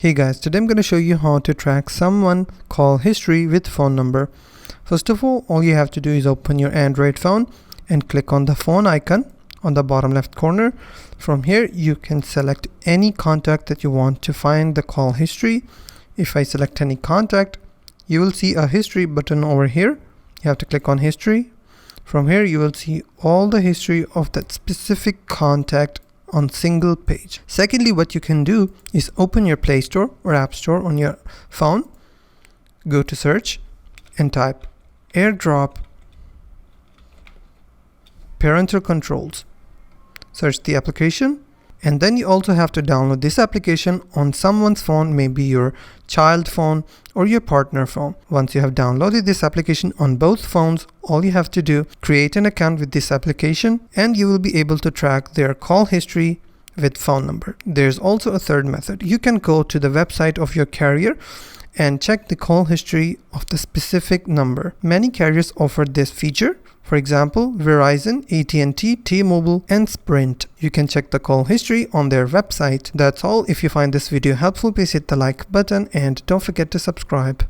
Hey guys, today I'm going to show you how to track someone call history with phone number. First of all you have to do is open your Android phone and click on the phone icon on the bottom left corner. From here you can select any contact that you want to find the call history. If I select any contact, you will see a history button over here. You have to click on history. From here you will see all the history of that specific contact on single page. Secondly, what you can do is open your Play Store or App Store on your phone, go to search and type AirDrop parental controls. Search the application, and then you also have to download this application on someone's phone, maybe your child phone or your partner phone. Once you have downloaded this application on both phones, all you have to do, create an account with this application and you will be able to track their call history with phone number. There's also a third method. You can go to the website of your carrier and check the call history of the specific number. Many carriers offer this feature. For example, Verizon, AT&T, T-Mobile, and Sprint. You can check the call history on their website. That's all. If you find this video helpful, please hit the like button and don't forget to subscribe.